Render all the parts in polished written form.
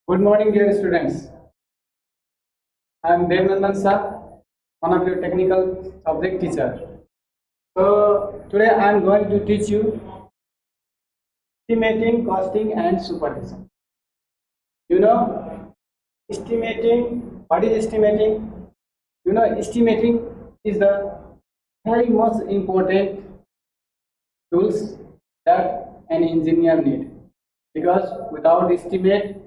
Good morning, dear students. I am Devnandan Sir, one of your technical subject teacher. So today I am going to teach you estimating, costing, and supervision. You know, estimating. What is estimating? Estimating is the very most important tools that an engineer need, because without estimate,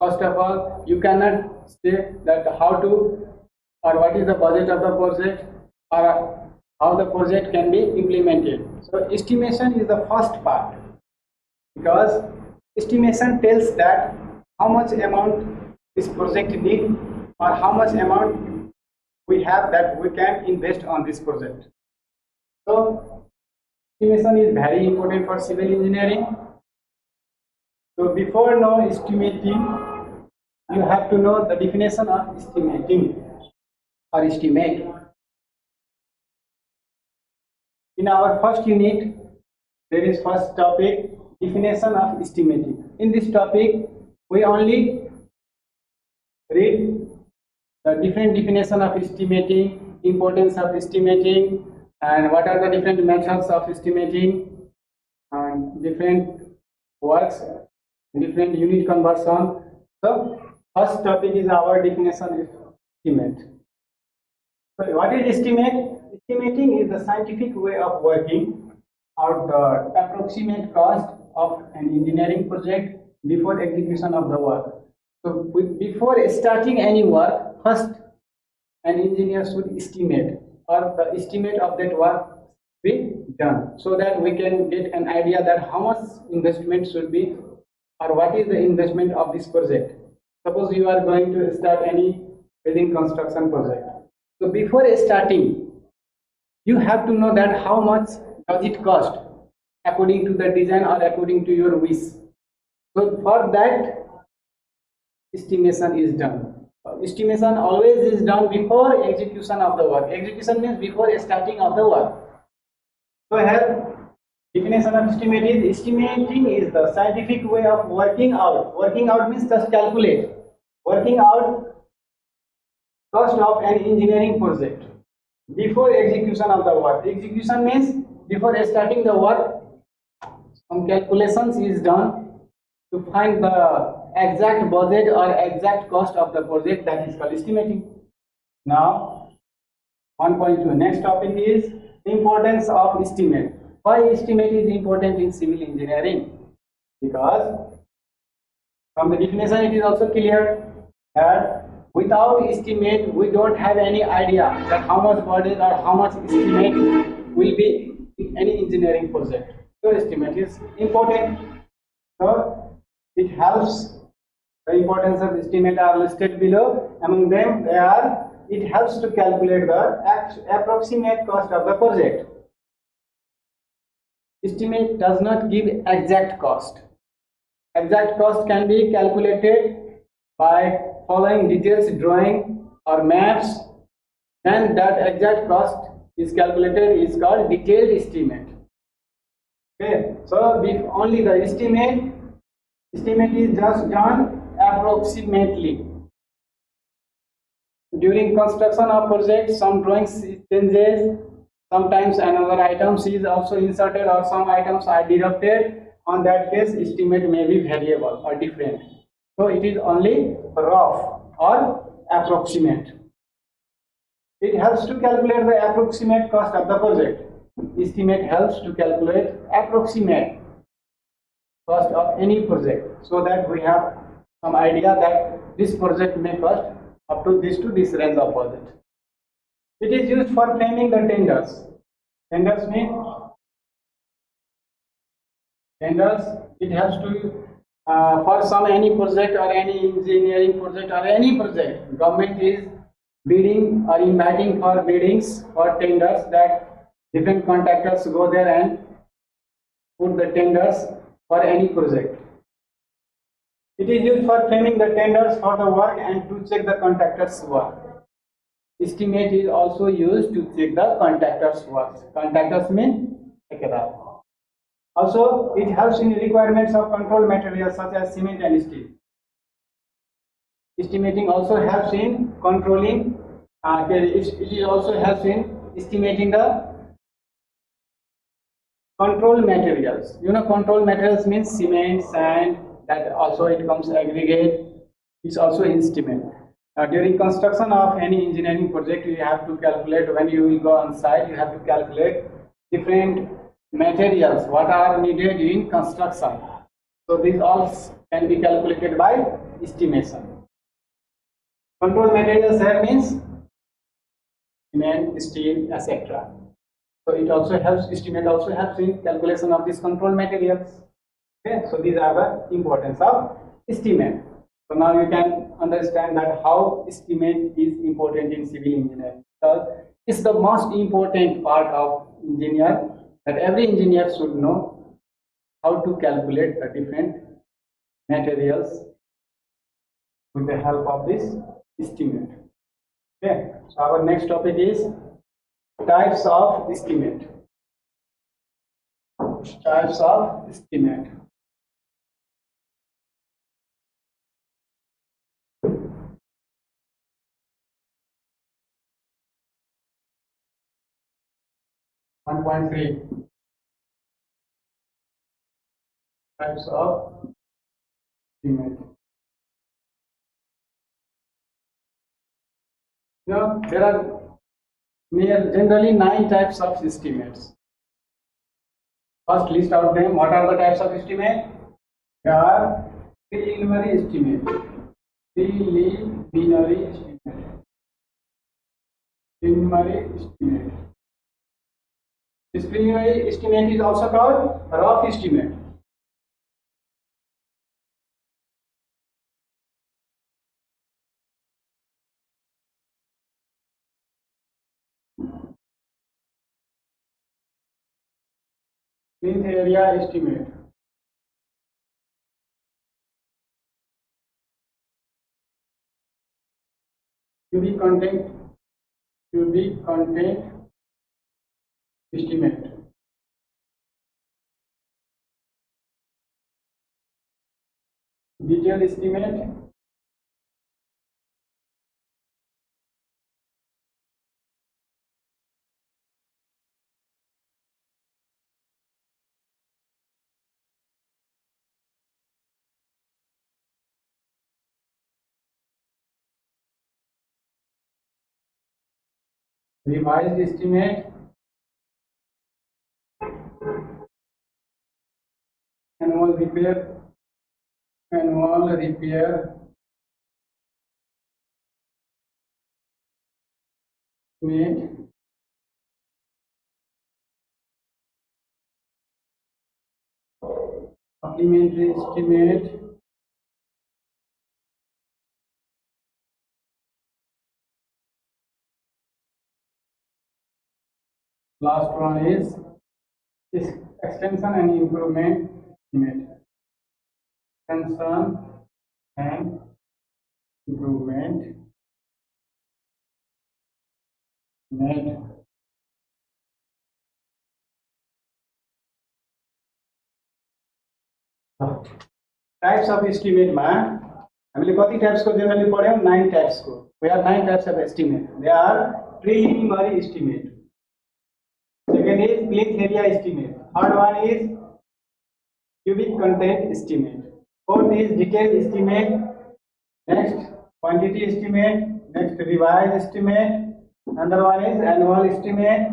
first of all, you cannot say that how to or what is the budget of the project or how the project can be implemented. So estimation is the first part, because estimation tells that how much amount this project need or how much amount we have that we can invest on this project. So estimation is very important for civil engineering. So before know estimating, you have to know the definition of estimating or estimate. In our first unit, there is first topic, definition of estimating. In this topic, we only read the different definition of estimating, importance of estimating, and what are the different methods of estimating, and different works, different unit conversion. So first topic is our definition of estimate. So what is estimate? Estimating is the scientific way of working out the approximate cost of an engineering project before execution of the work. So before starting any work, first an engineer should estimate, or the estimate of that work be done, so that we can get an idea that how much investment should be or what is the investment of this project. Suppose you are going to start any building construction project. So before starting, you have to know that how much does it cost according to the design or according to your wish. So for that, estimation is done. Estimation always is done before execution of the work. Execution means before starting of the work. So here definition of estimate is estimating is the scientific way of working out. Working out means just calculate. Working out cost of an engineering project before execution of the work. Execution means before starting the work, some calculations is done to find the exact budget or exact cost of the project, that is called estimating. Now 1.2, next topic is importance of estimate. Why estimate is important in civil engineering? Because from the definition it is also clear that without estimate we don't have any idea that how much budget or how much estimate will be in any engineering project. So estimate is important. So it helps. The importance of estimate are listed below. Among them, it helps to calculate the approximate cost of the project. Estimate does not give exact cost. Exact cost can be calculated by following details drawing or maps. Then that exact cost is calculated is called detailed estimate. Okay, so if only the estimate is just done approximately. During construction of project, some drawings changes, sometimes another items is also inserted or some items are deducted. On that case, estimate may be variable or different. So it is only rough or approximate. It helps to calculate the approximate cost of the project. Estimate helps to calculate approximate cost of any project, so that we have some idea that this project may cost up to this range of budget. It is used for framing the tenders. Tenders mean it helps to for some any project or any engineering project or any project, government is bidding or inviting for biddings for tenders, that different contractors go there and put the tenders for any project. It is used for framing the tenders for the work and to check the contractor's work. Estimate is also used to check the contractor's work. Contractors mean ठेकेदार. Also, it helps in requirements of control materials such as cement and steel. estimating also helps in controlling. It also helps in estimating the control materials. You know, control materials means cement, sand. That also it comes aggregate. It's also estimate. During construction of any engineering project, you have to calculate when you will go on site. You have to calculate different materials what are needed in construction. So these all can be calculated by estimation. Control materials here means cement, steel, etc. So it also helps, estimate also helps in calculation of these control materials. Okay, so these are the importance of estimate. So now you can understand that how estimate is important in civil engineering, because it's the most important part of engineer, that every engineer should know how to calculate the different materials with the help of this estimate. Okay, so our next topic is types of estimate. Types of estimate. One point three. Types of estimate. You know, there are generally 9 types of estimates. First, list out them. What are the types of estimate? There are preliminary estimate. Preliminary estimate. Preliminary estimate. This preliminary estimate is also called rough estimate. Plinth area estimate. Cubic content estimate. Detailed estimate. Revised estimate. Annual repair estimate. Supplementary estimate. Last one is extension and improvement estimate. Extension and improvement estimate. Types of estimate मा हामीले कति types को generally पढ्यौं 9 types को. We have 9 types of estimate. They are preliminary estimate. Second is plinth area estimate. Third one is cubic content estimate. Fourth is detailed estimate. Next, quantity estimate. Next, revised estimate. Another one is annual estimate.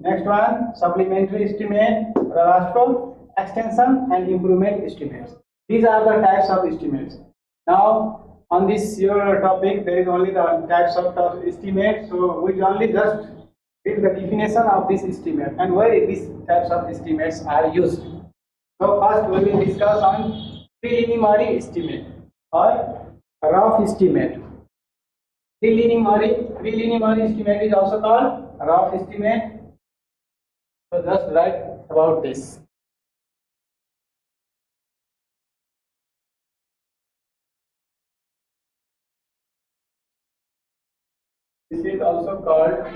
Next one, supplementary estimate. The last one, extension and improvement estimates. These are the types of estimates. Now, on this your topic, there is only the types of estimate. So we only just read the definition of this estimate and where these types of estimates are used. So first we will discuss on preliminary estimate or rough estimate. Preliminary estimate is also called rough estimate. So just write about this. This is also called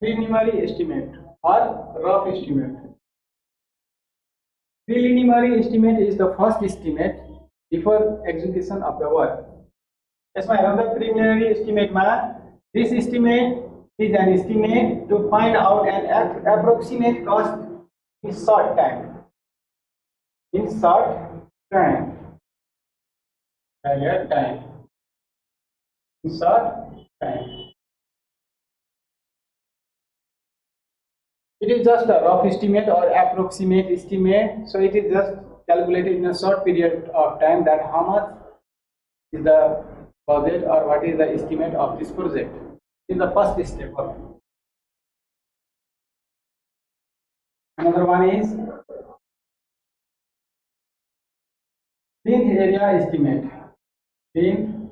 preliminary estimate or rough estimate. Preliminary estimate is the first estimate before execution of the work. यसमा हेरौँ त preliminary estimate मा this estimate is an estimate to find out an approximate cost in short time. In short time. In short time. It is just a rough estimate or approximate estimate. So it is just calculated in a short period of time that how much is the budget or what is the estimate of this project. This is the first step of it. Another one is plinth area estimate. Plinth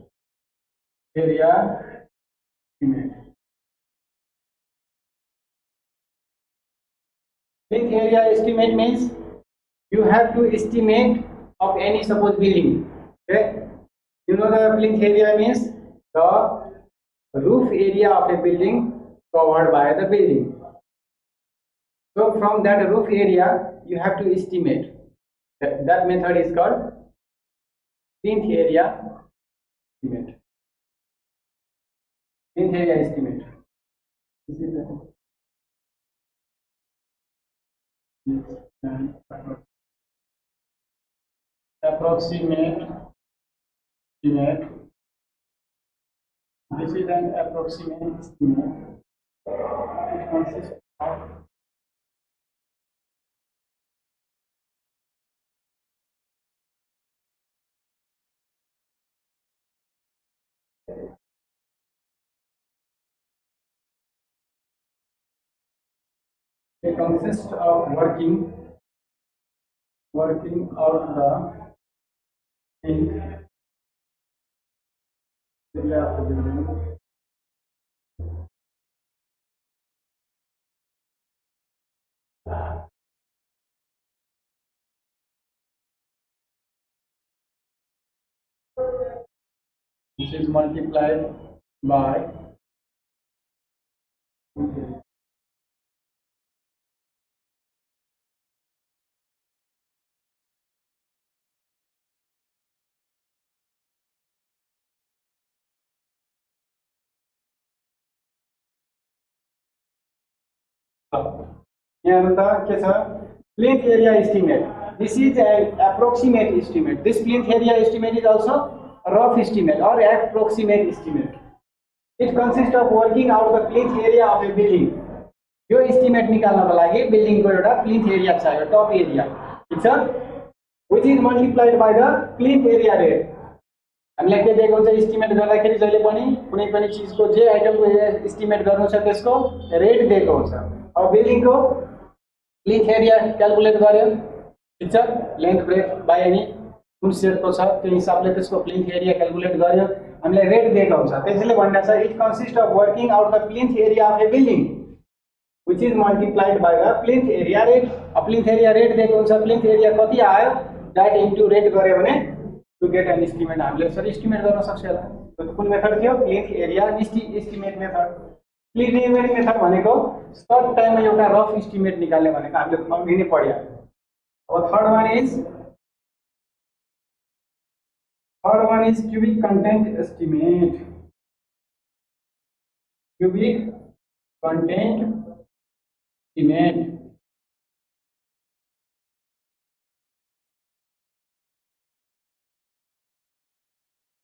area estimate. Plinth area estimate means you have to estimate of any suppose building. Okay, you know the plinth area means the roof area of a building covered by the building. So from that roof area you have to estimate. That method is called plinth area estimate. Plinth area estimate. This is the approximate estimate. This is an approximate estimate. It consists of working out the plinth area of the building. This is multiplied by यहाँ के छ plinth area estimate. This is an approximate estimate. This plinth area estimate is also a rough estimate or approximate estimate. It consists of working out the plinth area of a building. Yo estimate निकाल्नको लागि building को एउटा plinth area चाहियो, top area. ठीक छ, which is multiplied by the plinth area rate. हामीलाई के दिएको हुन्छ एस्टिमेट गर्दाखेरि जहिले पनि कुनै पनि चीजको जे आइटमको एस्टिमेट गर्नु छ त्यसको रेट दिएको हुन्छ. अब बिल्डिङको प्लिन्थ एरिया क्याल्कुलेट गर्यो, ठीक छ, लेन्थ ब्रेथ बाइ एनी कुन सेटको छ त्यो हिसाबले त्यसको प्लिन्थ एरिया क्याल्कुलेट गर्यो, हामीलाई रेट दिएको हुन्छ. त्यसैले भन्दा छ it consist of working out the plinth area of A building which is multiplied by the plinth area rate. अब प्लिन्थ एरिया रेट दिएको हुन्छ, प्लिन्थ एरिया कति आयो दैट इन्टु रेट गर्यो भने to get an estimate. हामीले sir estimate गर्न सक्छ होला. त्यो कुन मेथड थियो? Plinth area estimate method. Preliminary method भनेको सर्ट टाइममा एउटा रफ एस्टिमेट निकाल्ने भनेको हामीले अघि नै पढ्या. अब third one is cubic content estimate. Cubic content estimate.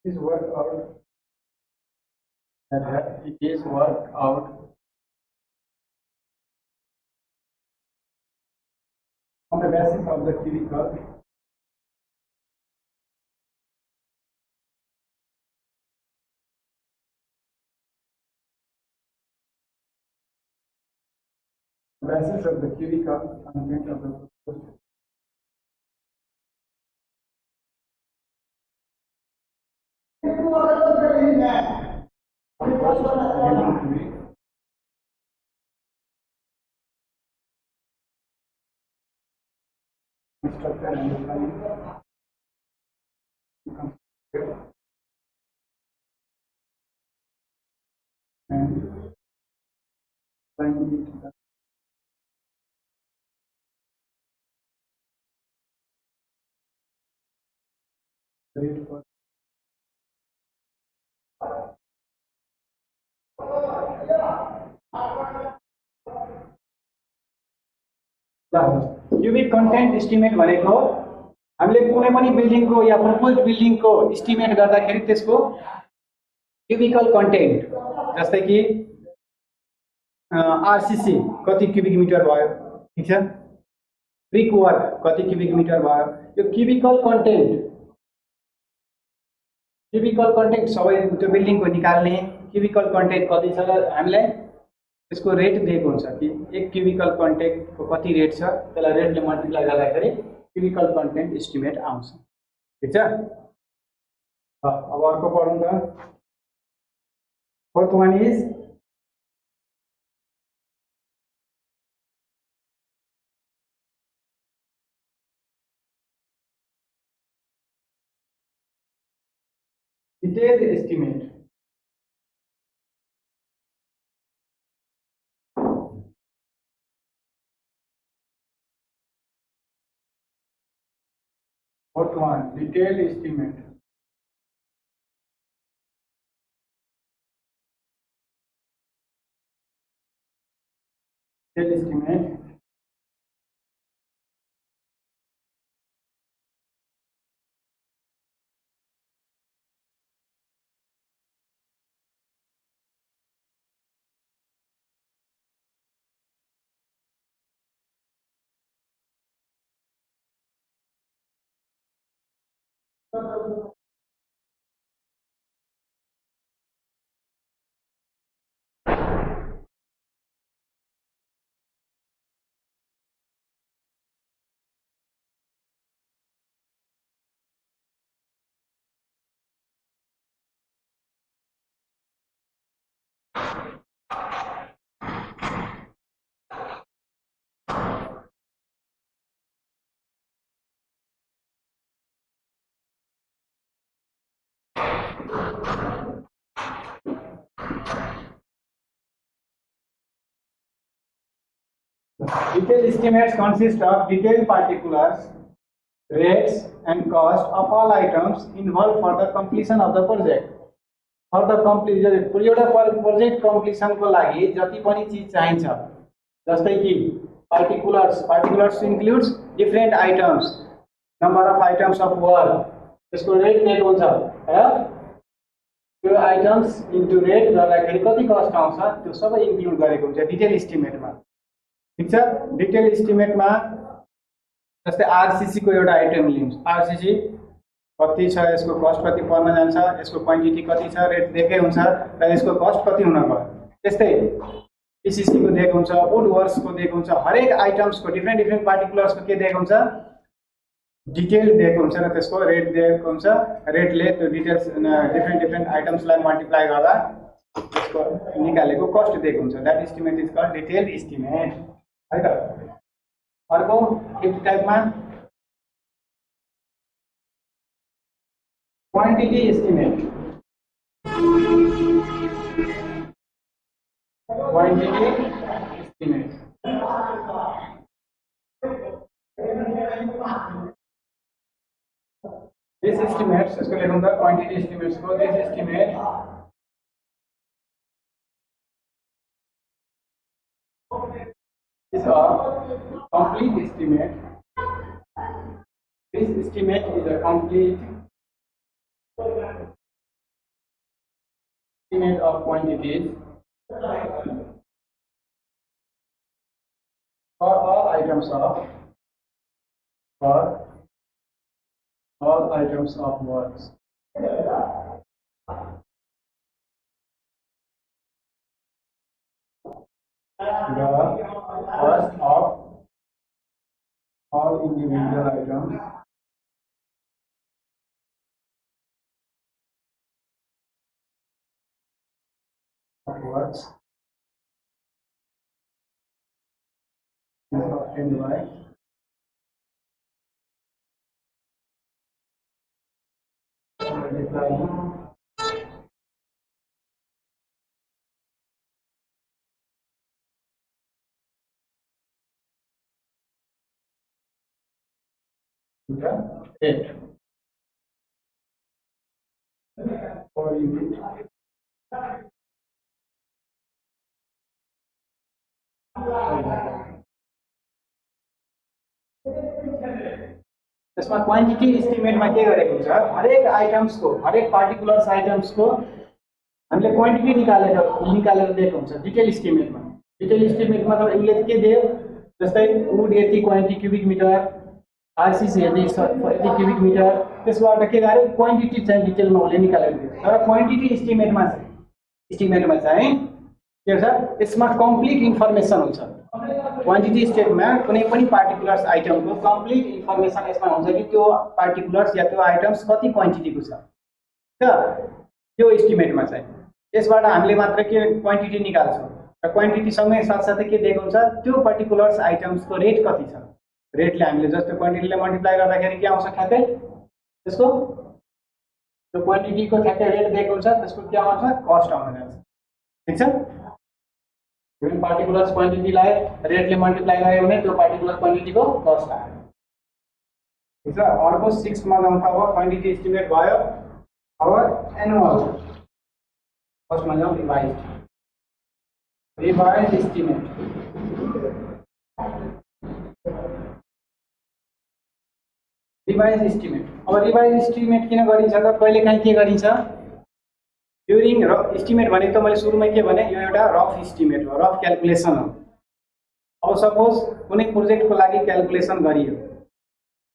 Is worked out that it is worked out on the basis of the cubical content of the proposed. And multiplying it the rate for cubic content estimate भनेको हामीले कुनै पनि बिल्डिङको या propose बिल्डिङको estimate गर्दाखेरि त्यसको cubicle content जस्तै कि RCC कति क्यूबिक मिटर भयो, ठीक छ, ब्रिक वर्क कति क्यूबिक मिटर भयो, यो क्यूबिकल कन्टेन्ट सबै त्यो बिल्डिङको निकाल्ने क्यूबिकल कन्टेन्ट कति छ हामीलाई त्यसको रेट दिएको हुन्छ कि एक क्यूबिकल कन्टेन्टको कति रेट छ, त्यसलाई रेटले मल्टिप्लाई गर्दाखेरि क्यूबिकल कन्टेन्ट एस्टिमेट आउँछ, ठीक छ। अब अर्को पढौँ त। Fourth one is detailed estimate. Fourth one, detailed estimate. Detailed estimate. Detailed estimates consist of detailed particulars, rates and cost of all items involved for the completion of the project. For the project completion को लागि जति पनि चीज चाहिन्छ, जस्तै कि particulars includes different items, number of items of work, त्यसको rate दिएको हुन्छ र त्यो आइटम्स इन्टु रेट गर्दाखेरि कति कस्ट आउँछ त्यो सबै इन्क्लुड गरेको हुन्छ डिटेल एस्टिमेटमा, ठीक छ। डिटेल एस्टिमेटमा जस्तै आरसीसी को एउटा आइटम लिन्छ, आरसीसी कति छ, यसको कस्ट कति पर्न जान्छ, यसको क्वान्टिटी कति छ, रेट दिएकै हुन्छ र यसको कस्ट कति हुन गयो। त्यस्तै पीसीसी को दिएको हुन्छ, वुड वर्क्स को दिएको हुन्छ, हरेक आइटम्स को डिफरेंट पार्टिकुलर्स को के दिएको हुन्छ, डिटेल दिएको हुन्छ र त्यसको रेट दिएको हुन्छ। रेटले त्यो डिटेल्स डिफरेंट आइटम्सलाई मल्टिप्लाई गर्दा त्यसको निकालेको कस्ट दिएको हुन्छ। That estimate is called detailed estimate, है त। अर्को फिफ्थ टाइपमा quantity estimate. Quantity estimate this estimates, इसको लेखूंगा क्वांटिटी एस्टिमेट्स को, this estimate is a complete estimate. This estimate is a complete estimate of quantities for all items of works. The cost of all individual items of works is obtained by multiplying rate per unit. त्यसमा quantity एस्टिमेटमा के गरेको हुन्छ, हरेक आइटम्सको, हरेक particulars आइटम्सको हामीले quantity निकालेर दिएको हुन्छ डिटेल एस्टिमेटमा। डिटेल एस्टिमेटमा त उसले के दियो, जस्तै वुड यति क्वान्टिटी क्युबिक मिटर, आरसीसी यति क्युबिक मिटर, त्यसबाट के गर्यो क्वान्टिटी चाहिँ डिटेलमा उसले निकालेर दियो। तर क्वान्टिटी एस्टिमेटमा चाहिँ के हुन्छ, यसमा कम्प्लिट इन्फर्मेसन हुन्छ। क्वान्टिटी स्टेटमेन्ट कुनै पनि पार्टिकुलर्स आइटमको कम्प्लिट इन्फर्मेसन यसमा हुन्छ कि त्यो पार्टिकुलर्स या त्यो आइटम्स कति क्वान्टिटीको छ त्यो एस्टिमेटमा चाहिँ। यसबाट हामीले मात्र के क्वान्टिटी निकाल्छौँ र क्वान्टिटीसँगै साथसाथै के दिएको हुन्छ, त्यो पर्टिकुलर्स आइटम्सको रेट कति छ। रेटले हामीले जस्तो क्वान्टिटीले मल्टिप्लाई गर्दाखेरि के आउँछ, ठ्याक्कै त्यसको त्यो क्वान्टिटीको ठ्याक्कै रेट दिएको हुन्छ, त्यसको के आउँछ, कस्ट आउन जान्छ। ठिक छ, जुन पार्टिकुलर्स क्वान्टिटीलाई रेटले मल्टिप्लाई गर्यो भने त्यो पार्टिकुलर क्वान्टिटीको कस्ट आयो। ठिक छ, अर्को 6 मा जाउँ। अब क्वान्टिटी एस्टिमेट भयो। अब एनुअल, फर्स्टमा जाउँ रिवाइज एस्टिमेट। रिवाइज एस्टिमेट, अब रिवाइज एस्टिमेट किन गरिन्छ त, कहिलेकाहीँ के गरिन्छ ड्युरिङ र एस्टिमेट भनेको त मैले सुरुमै के भने, यो एउटा रफ एस्टिमेट हो, रफ क्याल्कुलेसन हो। अब सपोज कुनै प्रोजेक्टको लागि क्याल्कुलेसन गरियो,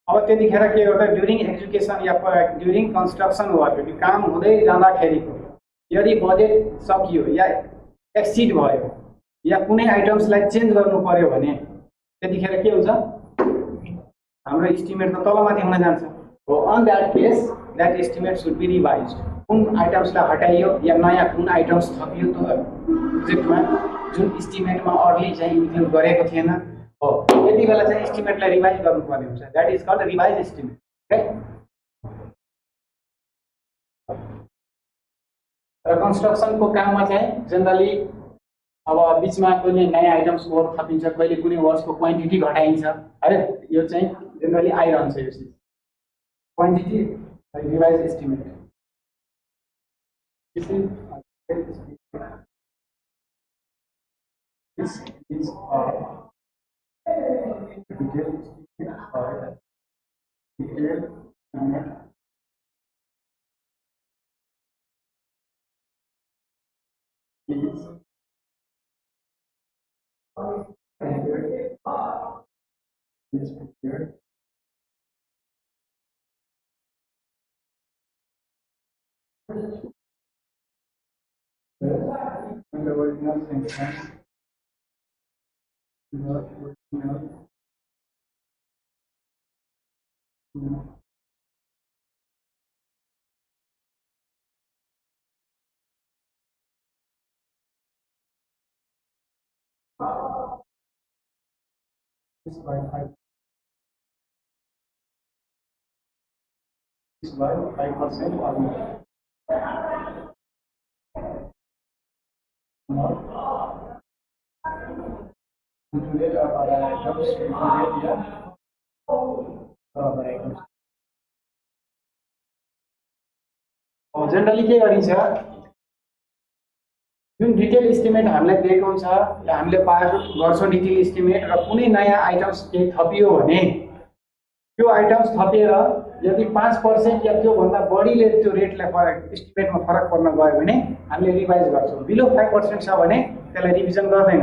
अब त्यतिखेर के एउटा ड्युरिङ एक्जिक्युसन या ड्युरिङ कन्स्ट्रक्सन वर्क, काम हुँदै जाँदाखेरिको यदि बजेट सकियो या एक्सिड भयो या कुनै आइटम्सलाई चेन्ज गर्नु पर्यो भने त्यतिखेर के हुन्छ, हाम्रो एस्टिमेट त तलमाथि हुन जान्छ हो। In that case that estimate should be revised. कुन आइटम्सलाई हटाइयो या नयाँ कुन आइटम्स थपियो त्यो प्रोजेक्टमा जुन एस्टिमेटमा अर्ली चाहिँ इन्क्लुड गरेको थिएन हो, त्यति बेला चाहिँ एस्टिमेटलाई रिभाइज गर्नुपर्ने हुन्छ। That is called revise estimate. र कन्स्ट्रक्सनको काममा चाहिँ जेनरली अब बिचमा कुनै नयाँ आइटम्स वर्क थपिन्छ, कहिले कुनै वर्क्सको क्वान्टिटी घटाइन्छ है, यो चाहिँ जेनरली आइरहन्छ। यो चिज quantity revise estimate this is detailed estimate or detailed estimate is prepared and the original sentence, the original is by 5% or more. Included are other items, included here other items. Generally के गरिन्छ, जुन detail estimate हामीलाई दिएको हुन्छ या हामीले गर्छौँ detail estimate, र कुनै नयाँ आइटम्स केही थपियो भने त्यो आइटम्स थपिएर यदि 5% या त्योभन्दा बढीले त्यो रेटलाई फरक एस्टिमेटमा फरक पर्न गयो भने हामीले रिभाइज गर्छौँ। बिलो 5% छ भने त्यसलाई रिभिजन गर्दैन।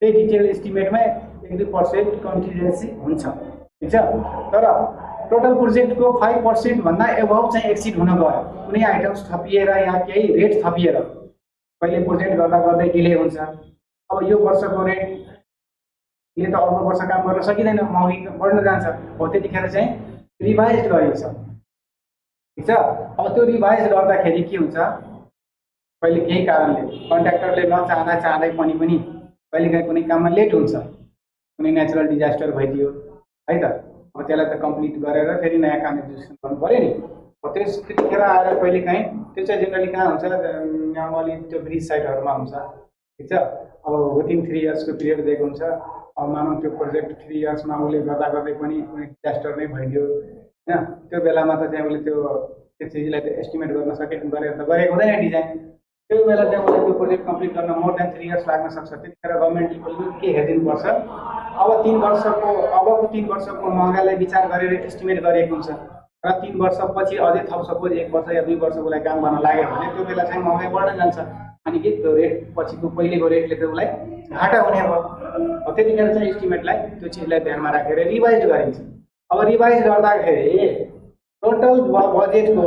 त्यही डिटेल एस्टिमेटमा 1-2% कन्टिजेन्सी हुन्छ। ठिक छ, तर टोटल प्रोजेक्टको 5% भन्दा एबभ चाहिँ एक्सिड हुन गयो, कुनै आइटम्स थपिएर या केही रेट थपिएर कहिले प्रोजेक्ट गर्दा गर्दै डिले हुन्छ। अब यो वर्षको रेटले त अर्को वर्ष काम गर्न सकिँदैन, महँगी बढ्न जान्छ हो, त्यतिखेर चाहिँ रिभाइज गरिन्छ। ठिक छ, अब त्यो रिभाइज गर्दाखेरि के हुन्छ, कहिले केही कारणले कन्ट्र्याक्टरले चाहँदै पनि कहिलेकाहीँ कुनै काममा लेट हुन्छ, कुनै नेचुरल डिजास्टर भइदियो है त, अब त्यसलाई त कम्प्लिट गरेर फेरि नयाँ काम एक्जिक्युसन गर्नु पऱ्यो नि। त्यतिखेर आएर कहिलेकाहीँ त्यो चाहिँ जेनरली कहाँ हुन्छ, नर्मली त्यो ब्रिज साइडहरूमा हुन्छ। ठिक छ, अब विदिन 3 इयर्सको पिरियड दिएको हुन्छ। अब मानौँ त्यो प्रोजेक्ट 3 इयर्समा उसले गर्दा गर्दै पनि कुनै डिजास्टर नै भइदियो होइन, त्यो बेलामा त चाहिँ उसले त्यो चिजलाई त एस्टिमेट गर्न गरेर त गरेको हुँदैन डिजाइन। त्यो बेला चाहिँ उसले त्यो प्रोजेक्ट कम्प्लिट गर्न मोर देन 3 इयर्स लाग्न सक्छ। त्यतिखेर गभर्मेन्टले के हेरिदिनुपर्छ, अबको 3 वर्षको महँगाइलाई विचार गरेर एस्टिमेट गरेको हुन्छ र 3 वर्षपछि अझै थप सपोज 1 वर्ष या 2 वर्ष उसलाई काम गर्न लाग्यो भने त्यो बेला चाहिँ महँगाइ बढ्न जान्छ अनि के त्यो रेट पछिको पहिलेको रेटले त उसलाई घाटा हुने भयो। त्यतिखेर चाहिँ एस्टिमेटलाई त्यो चिजलाई ध्यानमा राखेर रिभाइज गरिन्छ। अब रिभाइज गर्दाखेरि टोटल बजेटको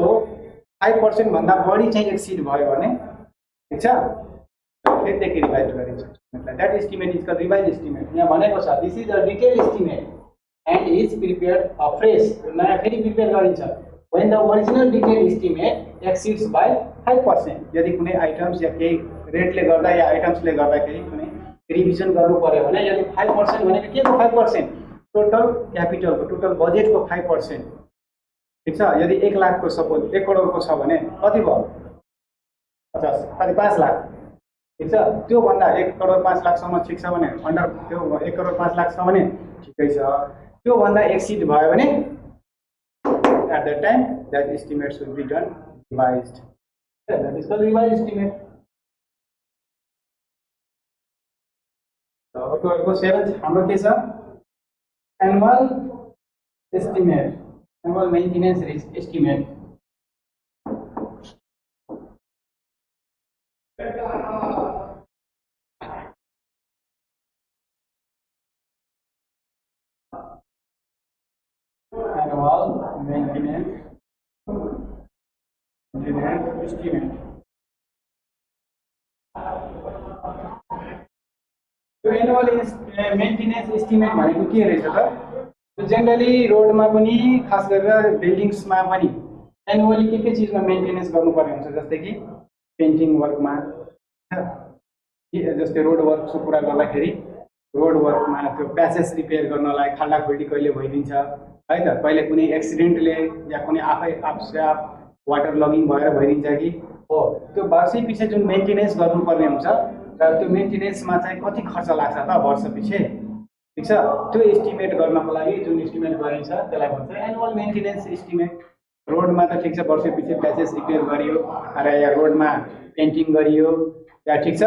5% भन्दा बढी चाहिँ एक्सिड भयो भने ठिक छ, फेरिदेखि रिभाइज गरिन्छ। That estimate is called revise estimate. यहाँ भनेको छ this is a detail estimate and is prepared afresh, नयाँ फेरि प्रिपेयर गरिन्छ when the original detailed estimate exceeds by 5%। यदि कुनै आइटम्स या केही रेटले गर्दा या आइटम्सले गर्दाखेरि कुनै रिभिजन गर्नु पर्यो भने यदि 5% भनेको के को 5%? टोटल क्यापिटलको, टोटल बजेटको 5%। ठिक छ, यदि 1 लाखको सपोज 1 करोडको छ भने कति भयो? 50 कति 5 लाख। ठिक छ, त्यो भन्दा 1 करोड 5 लाखसम्म ठिक छ भने अन्डर त्यो 1 करोड 5 लाख छ भने ठिकै छ। त्यो भन्दा एक्सिड भयो भने at that time that estimate should be done revised. That is called revised estimate. So to 7th हाम्रो के छ? Annual estimate, annual maintenance estimate. Annual maintenance estimate. त्यो एनुअल मेन्टेनेन्स एस्टिमेट भनेको के रहेछ त? जेनरली रोडमा पनि खास गरेर बिल्डिङ्समा पनि एनुअली के चिजमा मेन्टेनेन्स गर्नुपर्ने हुन्छ, जस्तै कि पेन्टिङ वर्कमा, जस्तै रोड वर्कको कुरा गर्दाखेरि रोड वर्कमा त्यो प्यासेस रिपेयर गर्नलाई खाल्डाखुल्डी कहिले भइदिन्छ है त, कहिले कुनै एक्सिडेन्टले या कुनै आफै वाटर लगिङ भएर भइदिन्छ कि हो, त्यो वर्षै पछि जुन मेन्टेनेन्स गर्नुपर्ने हुन्छ र त्यो मेन्टेनेन्समा चाहिँ कति खर्च लाग्छ त वर्ष पछि। ठिक छ, त्यो एस्टिमेट गर्नको लागि जुन एस्टिमेट गरिन्छ त्यसलाई भन्छ एनुअल मेन्टेनेन्स एस्टिमेट। रोडमा त ठिक छ वर्षै पछि प्यासेस रिपेयर गरियो र या रोडमा पेन्टिङ गरियो या ठिक छ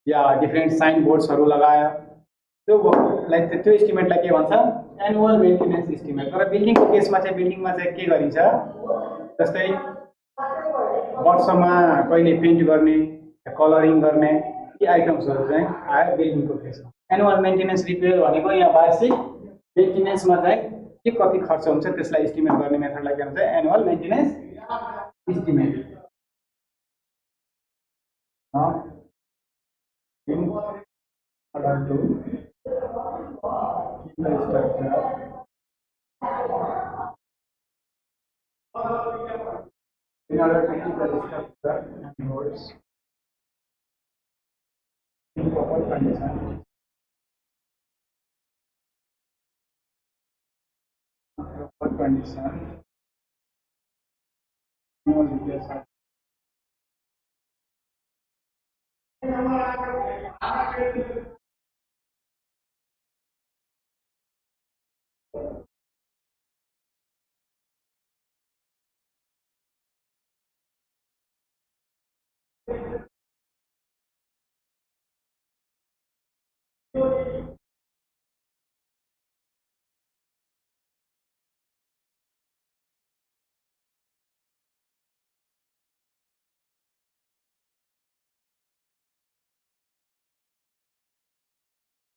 या डिफ्रेन्ट साइन बोर्ड्सहरू लगायो, त्यो एस्टिमेटलाई के भन्छ? Annual maintenance estimate. तर बिल्डिङको केसमा चाहिँ बिल्डिङमा चाहिँ के गरिन्छ, जस्तै वर्षमा कहिले पेन्ट गर्ने कलरिङ गर्ने यी आइटम्सहरू चाहिँ आयो बिल्डिङको केसमा। एनुअल मेन्टेनेन्स रिपेयर भनेको यहाँ वार्षिक मेन्टेनेन्समा चाहिँ के कति खर्च हुन्छ त्यसलाई एस्टिमेट गर्ने मेथडलाई के भन्छ? Annual maintenance estimate. In order to keep the structure and roads in proper condition, no repairs are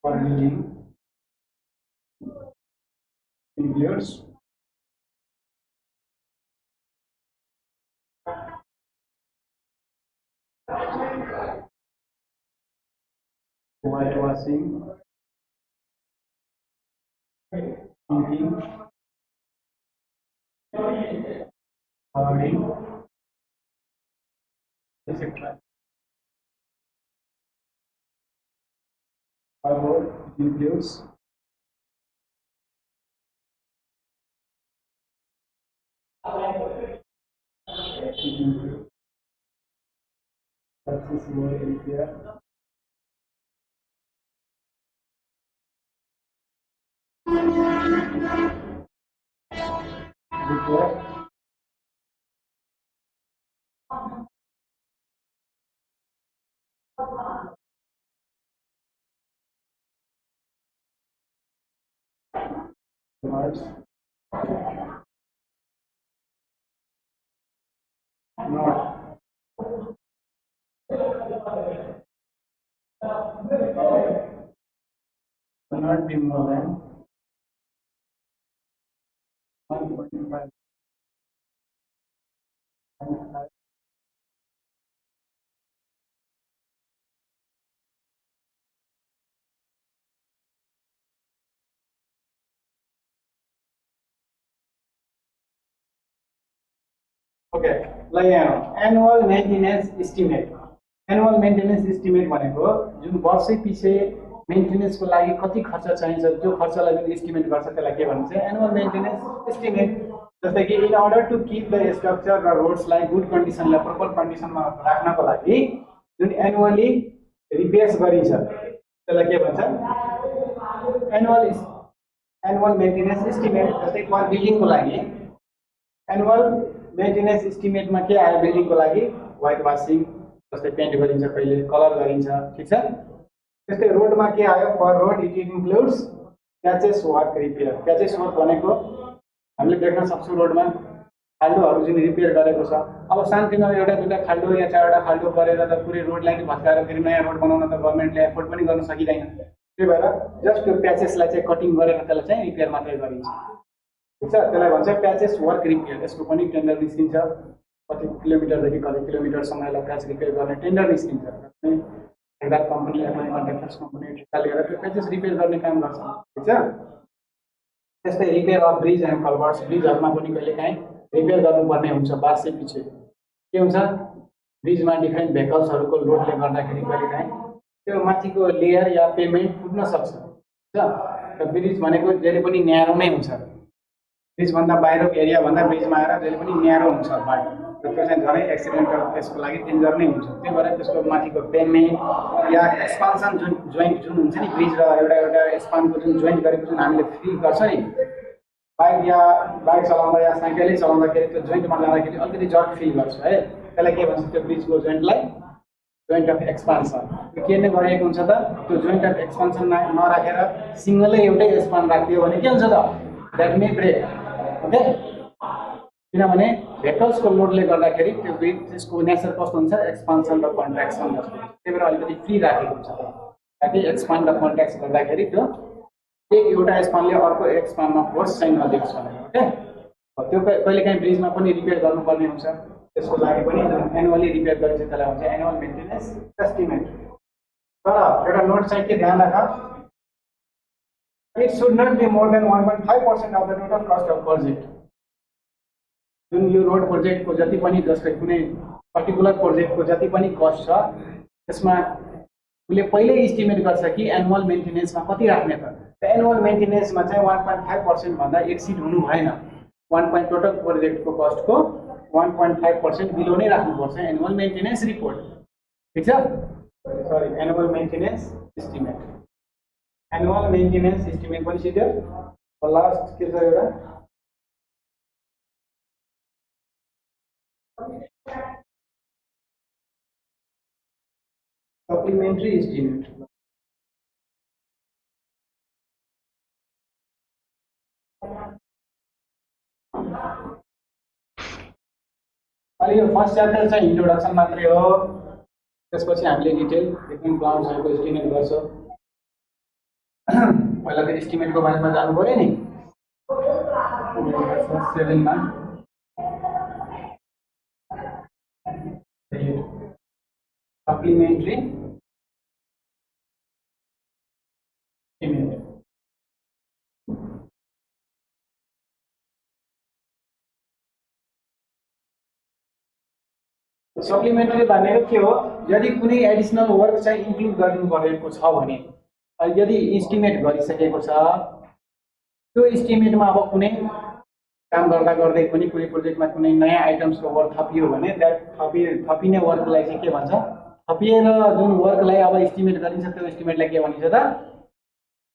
for building includes whitewashing, painting, coloring, etc. Our includes successful repair repair words not be more than 1.5. Okay ल यहाँ annual maintenance estimate annual maintenance estimate भनेको जुन वर्षै पछि मेन्टेनेन्सको लागि कति खर्च चाहिन्छ त्यो खर्चलाई जुन estimate गर्छ त्यसलाई के भन्छ एनुअल मेन्टेनेन्स एस्टिमेट जस्तै कि in order to keep the structure र रोड्सलाई गुड कन्डिसनलाई प्रोपर कन्डिसनमा राख्नको लागि जुन एनुअली रिपेयर्स गरिन्छ त्यसलाई के भन्छ एनुअल मेन्टेनेन्स एस्टिमेट जस्तै पर बिल्डिङको लागि एनुअल मेन्टेनेन्स एस्टिमेटमा के आयो बिल्डिङको लागि व्हाइट वासिङ जस्तै पेन्ट गरिन्छ कहिले कलर गरिन्छ ठीक छ त्यस्तै रोडमा के आयो पर road it includes patches work repair patches work भनेको हामीले देख्न सक्छौँ रोडमा खाल्डोहरू जुन रिपेयर गरेको छ अब सानोतिनो एउटा दुईटा खाल्डो या चारवटा खाल्डो गरेर त पुरै रोडलाई नै भत्काएर फेरि नयाँ रोड बनाउन त गभर्नमेन्टले एफोर्ड पनि गर्न सकिँदैन त्यही भएर जस्ट त्यो प्याचेसलाई चाहिँ कटिङ गरेर त्यसलाई चाहिँ रिपेयर मात्रै गरिन्छ ठीक छ त्यसलाई भन्छ प्याचेस वर्क रिपेयर यसको पनि टेन्डर निस्किन्छ कति किलोमिटरदेखि कति किलोमिटरसम्मलाई प्याच रिपेयर गर्ने टेन्डर निस्किन्छ ठेकेदार कम्पनी या कुनै कन्ट्र्याक्टर्स कम्पनी ठेक्का लिएर त्यो प्याचेस रिपेयर गर्ने काम गर्छ ठीक छ त्यस्तै रिपेयर अफ ब्रिज एन्ड कल्भर्ट्स ब्रिजहरूमा पनि कहिलेकाहीँ रिपेयर गर्नुपर्ने हुन्छ वर्षै पछि के हुन्छ ब्रिजमा डिफ्रेन्ट भेकल्सहरूको लोडले गर्दाखेरि कहिलेकाहीँ त्यो माथिको लेयर या पेमेन्ट फुट्न सक्छ र ब्रिज भनेको जहिले पनि न्यारो नै हुन्छ ब्रिजभन्दा बाहिरको एरियाभन्दा ब्रिजमा आएर जहिले पनि न्यारो हुन्छ बाटो र त्यो चाहिँ झनै एक्सिडेन्टल त्यसको लागि डेन्जर नै हुन्छ त्यही भएर त्यसको माथिको पेमेन्ट या एक्सपान्सन जुन जोइन्ट जुन हुन्छ नि ब्रिज र एउटा स्पानको जुन जोइन्ट गरेको जुन हामीले फिल गर्छ नि बाइक चलाउँदा या साइकलै चलाउँदाखेरि त्यो जोइन्टमा जाँदाखेरि अलिकति जर्क फिल गर्छ है त्यसलाई के भन्छ त्यो ब्रिजको जोइन्टलाई जोइन्ट अफ एक्सपान्सन त्यो के नै गरिएको हुन्छ त त्यो जोइन्ट अफ एक्सपान्सन नराखेर सिङ्गलै एउटै स्पान राखिदियो भने के हुन्छ त द्याट मे ब्रेक ओके किनभने भेकल्सको लोडले गर्दाखेरि त्यो ब्रिज त्यसको नेचर कस्तो हुन्छ एक्सपान्सन र कन्ट्र्याक्सन जस्तो त्यही भएर अलिकति फ्री राखेको हुन्छ ताकि एक्सपान्ड र कन्ट्र्याक्ट गर्दाखेरि त्यो एउटा स्पानले अर्को एक्सपानमा फोर्स चाहिँ नदियोस् भनेर ओके त्यो कहिलेकाहीँ ब्रिजमा पनि रिपेयर गर्नुपर्ने हुन्छ त्यसको लागि पनि जुन एनुअली रिपेयर गरिन्छ त्यसलाई भन्छ एनुअल मेन्टेनेन्स एस्टिमेट तर एउटा नोट चाहिँ के ध्यान राख it should not be more than 1.5% of the total cost of project Jun yo road प्रोजेक्टको जति पनि जस्तै कुनै पर्टिकुलर प्रोजेक्टको जति पनि कस्ट छ त्यसमा उसले पहिल्यै एस्टिमेट गर्छ कि एनुअल मेन्टेनेन्समा कति राख्ने त एनुअल मेन्टेनेन्समा चाहिँ 1.5% भन्दा एक्सिड हुनु भएन टोटल प्रोजेक्टको कस्टको 1.5% बिलो नै राख्नुपर्छ एनुअल मेन्टेनेन्स रिपोर्ट ठीक छ सरी annual maintenance estimate annual maintenance estimate पनि सिधै लास्ट के छ एउटा सप्लिमेन्ट्री एस्टिमेट अहिले यो फर्स्ट च्याप्टर चाहिँ इन्ट्रोडक्सन मात्रै हो त्यसपछि हामीले डिटेल डिफ्रेन्ट प्लान्ट्सहरूको एस्टिमेट गर्छौँ पहिला त एस्टिमेटको बारेमा जानु पर्यो नि 7 मा सप्लिमेन्ट्री एस्टिमेट सप्लिमेन्ट्री भनेको के हो यदि कुनै एडिसनल वर्क चाहिँ इन्क्लुड गर्नु परेको छ भने यदि एस्टिमेट गरिसकेको छ त्यो एस्टिमेटमा अब कुनै काम गर्दा गर्दै पनि कुनै प्रोजेक्टमा कुनै नयाँ आइटम्सको वर्क थपियो भने त्यहाँ थपिने वर्कलाई चाहिँ के भन्छ थपिएर जुन वर्कलाई अब एस्टिमेट गरिन्छ त्यो एस्टिमेटलाई के भनिन्छ त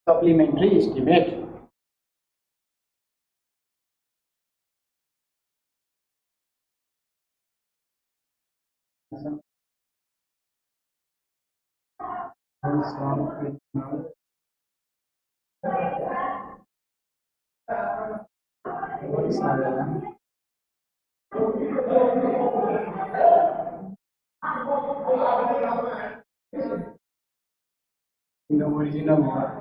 supplementary estimate when some additional works are done in the original work.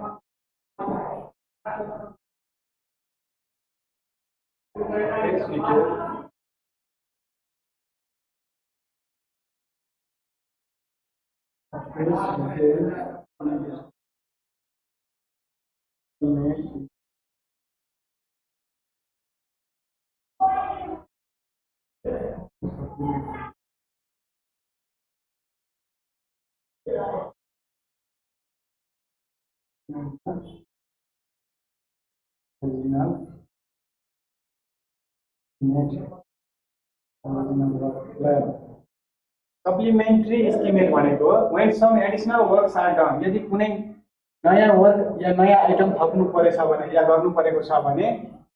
Original supplementary estimate भनेको when some additional works are done, यदि कुनै नयाँ वर्क या नयाँ आइटम थप्नु परेछ भने या गर्नु परेको छ भने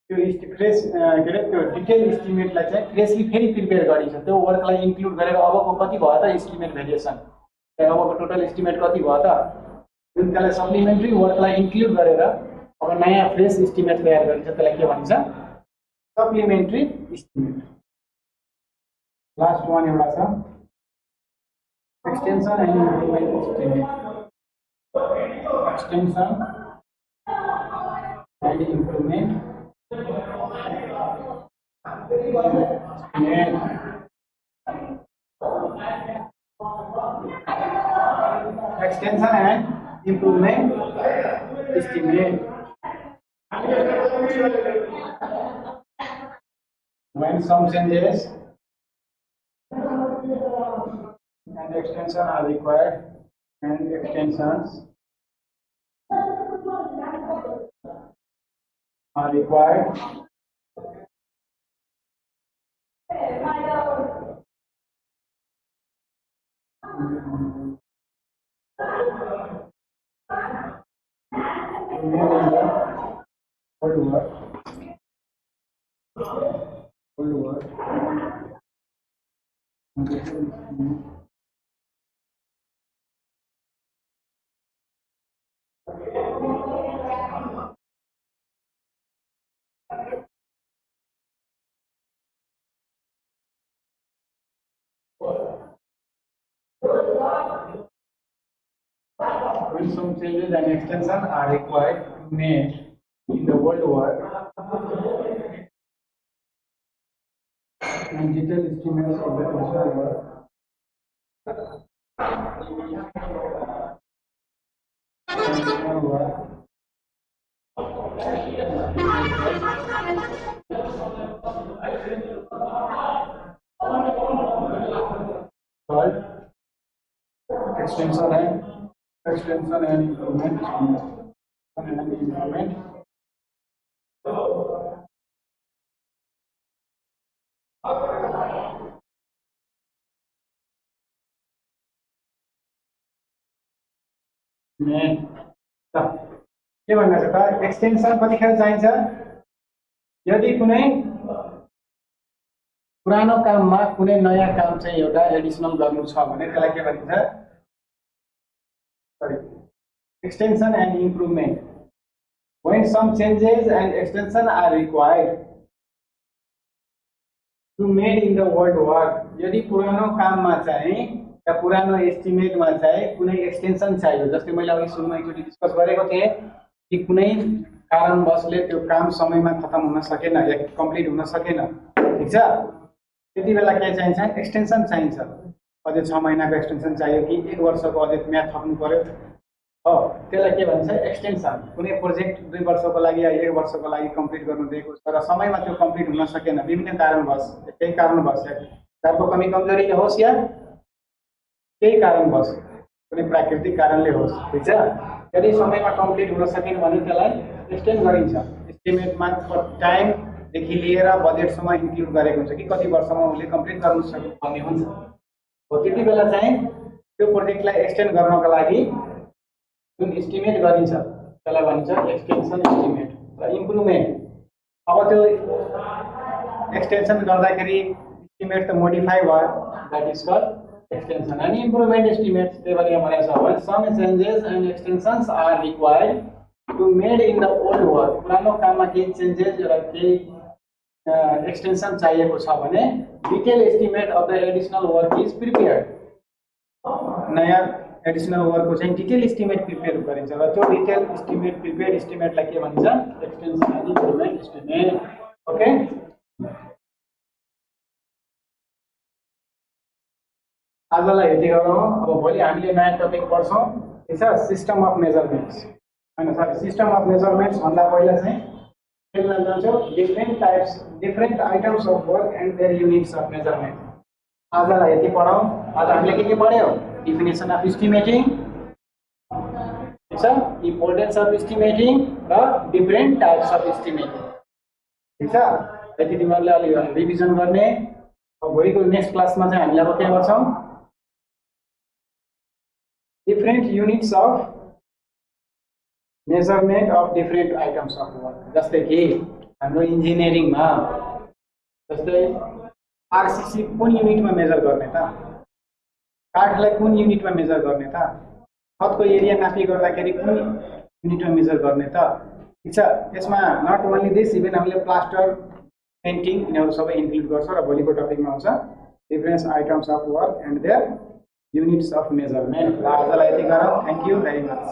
त्यो फ्रेस के अरे त्यो डिटेल एस्टिमेटलाई चाहिँ फ्रेसली फेरि प्रिपेयर गरिन्छ। त्यो वर्कलाई इन्क्लुड गरेर अबको कति भयो त एस्टिमेट भेरिएसन, अबको टोटल एस्टिमेट कति भयो त, जुन त्यसलाई सप्लिमेन्ट्री वर्कलाई इन्क्लुड गरेर अब नयाँ फ्रेस एस्टिमेट तयार गरिन्छ, त्यसलाई के भनिन्छ? Supplementary estimate. लास्ट वान एउटा छ extension and improvement estimate. Extension and improvement estimate. Extension and improvement estimate. When some changes and extensions are required, and extensions are required, when some changes and extensions are required to made in the world war and detailed estimates of the original work called extension and improvement के भन्न छ त extension कतिखेर चाहिन्छ? यदि कुनै पुरानो काममा कुनै नयाँ काम चाहिँ एउटा एडिसनल गर्नु छ भने त्यसलाई के भनिन्छ? सरी, extension and improvement. When some changes and extension are required to made in the world work, यदि पुरानो काममा चाहिँ या पुरानो एस्टिमेटमा चाहिँ कुनै एक्सटेन्सन चाहियो, जस्तै मैले अघि सुरुमा एकचोटि डिस्कस गरेको थिएँ कि कुनै कारणवशले त्यो काम समयमा खत्म हुन सकेन या कम्प्लिट हुन सकेन, ठीक छ, त्यति बेला के चाहिन्छ? एक्सटेन्सन चाहिन्छ। अझै 6 महिनाको एक्सटेन्सन चाहियो कि 1 वर्षको अझै म्याद थप्नु पर्यो, हो, त्यसलाई के भन्छ? एक्सटेन्सन। कुनै प्रोजेक्ट 2 वर्षको लागि या 1 वर्षको लागि कम्प्लिट गर्नु दिएको तर समयमा त्यो कम्प्लिट हुन सकेन, विभिन्न कारणवश, केही कारणवश कार्डको कमी कमजोरीले होस् या केही कारणवश, कुनै प्राकृतिक कारणले होस्, ठीक छ, यदि समयमा कम्प्लिट हुन सकेन भने त्यसलाई एक्सटेन्ड गरिन्छ। एस्टिमेटमा टाइमदेखि लिएर बजेटसम्म इन्क्लुड गरेको हुन्छ कि कति वर्षमा उसले कम्प्लिट गर्नु सक्ने भन्ने हुन्छ। हो, त्यति बेला चाहिँ त्यो प्रोजेक्टलाई एक्सटेन्ड गर्नको लागि जुन एस्टिमेट गरिन्छ त्यसलाई भनिन्छ एक्सटेन्सन एस्टिमेट। र इम्प्रुभमेन्ट, अब त्यो एक्सटेन्सन गर्दाखेरि एस्टिमेट त मोडिफाई भयो, that is called extension and improvement estimates. त्यही भएर यहाँ भनेको छ when some changes and extensions are required to made in the old work. पुरानो काममा केही चेन्जेस र केही एक्सटेन्सन चाहिएको छ भने detail estimate of the additional work is prepared. नयाँ एडिशनल वर्कको चाहिँ डिटेल एस्टिमेट प्रिपेयर गरिन्छ र त्यो डिटेल एस्टिमेट प्रिपेयर्ड एस्टिमेटलाई के भनिन्छ? Extension end improvement estimate. Okay, आजलाई यति गरौँ. अब भोलि हामीले नयाँ टपिक पढ्छौँ. ठिक छ, सिस्टम अफ मेजरमेन्ट्स. होइन सरी, सिस्टम अफ मेजरमेन्ट्स भन्दा पहिला चाहिँ different types different items of work and their units of measurement. आजलाई यति पढौँ. आज हामीले के पढ्यौँ? डिफिनेसन अफ एस्टिमेटिङ, ठिक छ, इम्पोर्टेन्स अफ एस्टिमेटिङ र डिफरेंट टाइप्स अफ एस्टिमेटिङ. ठिक छ, यति तिमीहरूले अलि रिभिजन गर्ने. भोलिको नेक्स्ट क्लासमा चाहिँ हामीले अब के गर्छौँ? Different units of measurement of different items of work. जस्तै कि हाम्रो इन्जिनियरिङमा जस्तै आरसीसी कुन युनिटमा मेजर गर्ने त? काठलाई कुन युनिटमा मेजर गर्ने त? छतको एरिया नापी गर्दाखेरि कुन युनिटमा मेजर गर्ने त? ठिक छ, यसमा नट ओन्ली दिस, इभन हामीले प्लास्टर, पेन्टिङ यिनीहरू सबै इन्क्लुड गर्छ र भोलिको टपिकमा आउँछ different items of work and their units of measurement. र आजलाई यति गरौँ. Thank you very much.